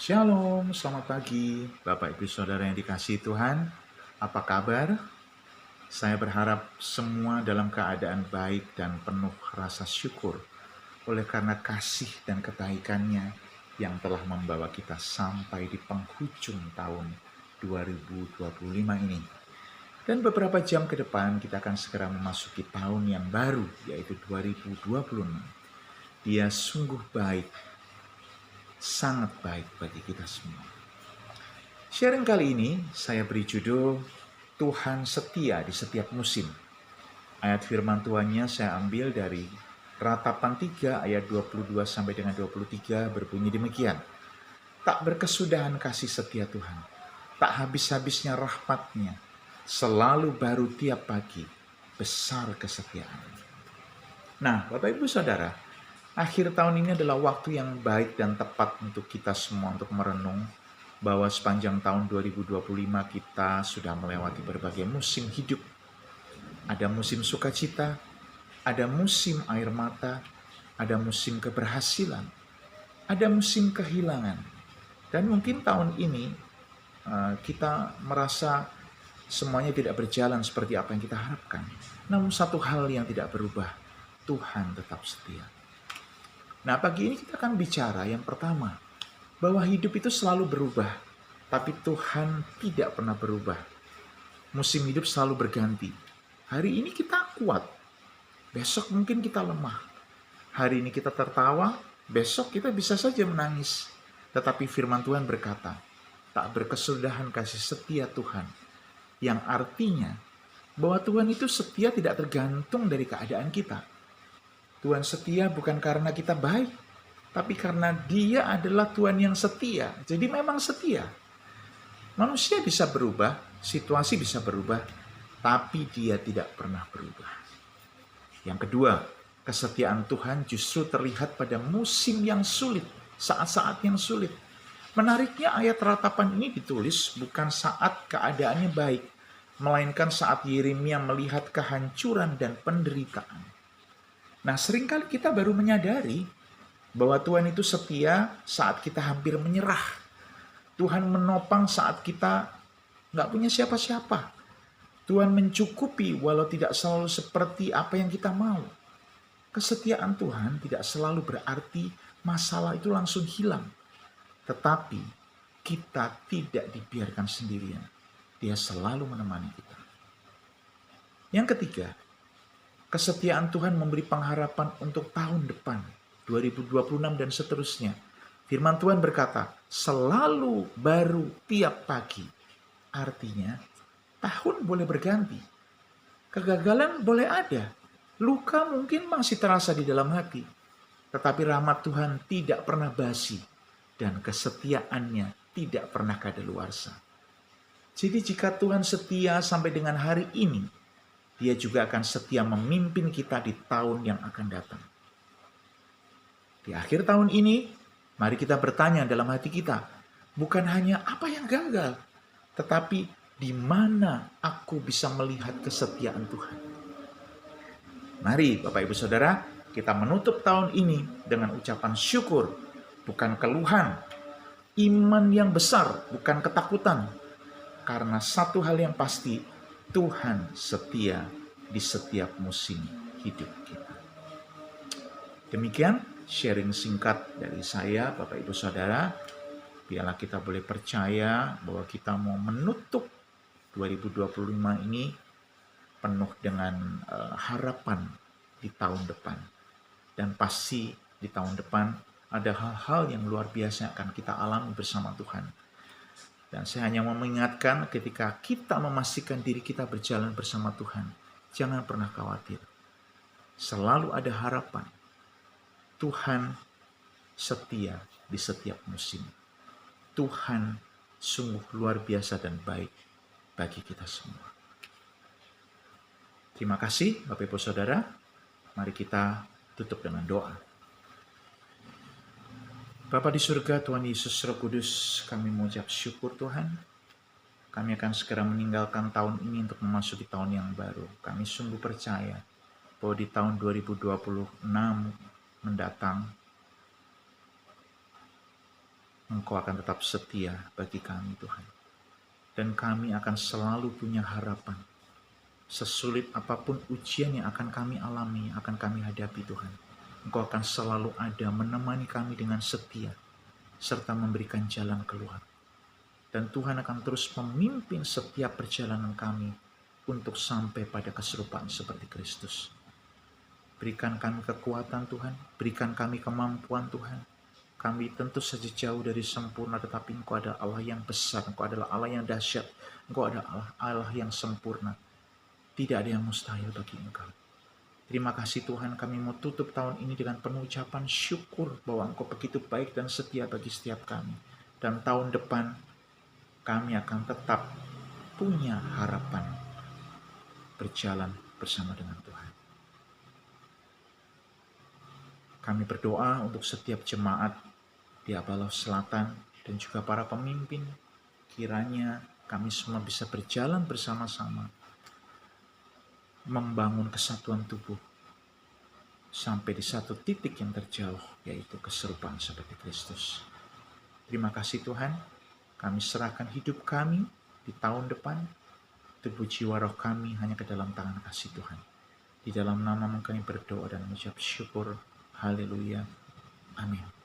Shalom, selamat pagi Bapak Ibu Saudara yang dikasihi Tuhan. Apa kabar? Saya berharap semua dalam keadaan baik dan penuh rasa syukur oleh karena kasih dan kebaikannya yang telah membawa kita sampai di penghujung tahun 2025 ini. Dan beberapa jam ke depan kita akan segera memasuki tahun yang baru, yaitu 2026. Dia sungguh baik, sangat baik bagi kita semua. Sharing kali ini saya beri judul Tuhan Setia di Setiap Musim. Ayat firman Tuhannya saya ambil dari Ratapan 3 ayat 22 sampai dengan 23 berbunyi demikian. Tak berkesudahan kasih setia Tuhan, tak habis-habisnya rahmat-Nya, selalu baru tiap pagi, besar kesetiaan. Nah, Bapak Ibu Saudara, akhir tahun ini adalah waktu yang baik dan tepat untuk kita semua untuk merenung bahwa sepanjang tahun 2025 kita sudah melewati berbagai musim hidup. Ada musim sukacita, ada musim air mata, ada musim keberhasilan, ada musim kehilangan. Dan mungkin tahun ini kita merasa semuanya tidak berjalan seperti apa yang kita harapkan. Namun satu hal yang tidak berubah, Tuhan tetap setia. Nah, pagi ini kita akan bicara yang pertama, bahwa hidup itu selalu berubah, tapi Tuhan tidak pernah berubah. Musim hidup selalu berganti. Hari ini kita kuat, besok mungkin kita lemah. Hari ini kita tertawa, besok kita bisa saja menangis. Tetapi firman Tuhan berkata, tak berkesudahan kasih setia Tuhan. Yang artinya, bahwa Tuhan itu setia tidak tergantung dari keadaan kita. Tuhan setia bukan karena kita baik, tapi karena Dia adalah Tuhan yang setia. Jadi memang setia. Manusia bisa berubah, situasi bisa berubah, tapi Dia tidak pernah berubah. Yang kedua, kesetiaan Tuhan justru terlihat pada musim yang sulit, saat-saat yang sulit. Menariknya ayat ratapan ini ditulis bukan saat keadaannya baik, melainkan saat Yeremia melihat kehancuran dan penderitaan. Nah, seringkali kita baru menyadari bahwa Tuhan itu setia saat kita hampir menyerah. Tuhan menopang saat kita nggak punya siapa-siapa. Tuhan mencukupi walau tidak selalu seperti apa yang kita mau. Kesetiaan Tuhan tidak selalu berarti masalah itu langsung hilang. Tetapi kita tidak dibiarkan sendirian. Dia selalu menemani kita. Yang ketiga, kesetiaan Tuhan memberi pengharapan untuk tahun depan, 2026 dan seterusnya. Firman Tuhan berkata, selalu baru tiap pagi. Artinya, tahun boleh berganti. Kegagalan boleh ada. Luka mungkin masih terasa di dalam hati. Tetapi rahmat Tuhan tidak pernah basi. Dan kesetiaannya tidak pernah kadaluarsa. Jadi jika Tuhan setia sampai dengan hari ini, Dia juga akan setia memimpin kita di tahun yang akan datang. Di akhir tahun ini, mari kita bertanya dalam hati kita, bukan hanya apa yang gagal, tetapi di mana aku bisa melihat kesetiaan Tuhan. Mari Bapak Ibu Saudara, kita menutup tahun ini dengan ucapan syukur, bukan keluhan. Iman yang besar, bukan ketakutan. Karena satu hal yang pasti, Tuhan setia di setiap musim hidup kita. Demikian sharing singkat dari saya, Bapak Ibu Saudara. Biarlah kita boleh percaya bahwa kita mau menutup 2025 ini penuh dengan harapan di tahun depan. Dan pasti di tahun depan ada hal-hal yang luar biasa yang akan kita alami bersama Tuhan. Dan saya hanya mau mengingatkan ketika kita memastikan diri kita berjalan bersama Tuhan, jangan pernah khawatir. Selalu ada harapan. Tuhan setia di setiap musim. Tuhan sungguh luar biasa dan baik bagi kita semua. Terima kasih Bapak Ibu Saudara. Mari kita tutup dengan doa. Bapa di surga, Tuhan Yesus Roh Kudus, kami mengucap syukur Tuhan. Kami akan segera meninggalkan tahun ini untuk memasuki tahun yang baru. Kami sungguh percaya bahwa di tahun 2026 mendatang, Engkau akan tetap setia bagi kami Tuhan. Dan kami akan selalu punya harapan. Sesulit apapun ujian yang akan kami alami, akan kami hadapi Tuhan. Engkau akan selalu ada menemani kami dengan setia, serta memberikan jalan keluar. Dan Tuhan akan terus memimpin setiap perjalanan kami untuk sampai pada keserupaan seperti Kristus. Berikan kami kekuatan Tuhan, berikan kami kemampuan Tuhan. Kami tentu saja jauh dari sempurna, tetapi Engkau adalah Allah yang besar, Engkau adalah Allah yang dahsyat, Engkau adalah Allah yang sempurna. Tidak ada yang mustahil bagi Engkau. Terima kasih Tuhan, kami mau tutup tahun ini dengan penuh ucapan syukur bahwa Engkau begitu baik dan setia bagi setiap kami. Dan tahun depan kami akan tetap punya harapan berjalan bersama dengan Tuhan. Kami berdoa untuk setiap jemaat di Abalau Selatan dan juga para pemimpin. Kiranya kami semua bisa berjalan bersama-sama, membangun kesatuan tubuh sampai di satu titik yang terjauh, yaitu keserupaan seperti Kristus. Terima kasih Tuhan, kami serahkan hidup kami di tahun depan, tubuh jiwa roh kami hanya ke dalam tangan kasih Tuhan. Di dalam nama kami berdoa dan mengucap syukur. Haleluya. Amin.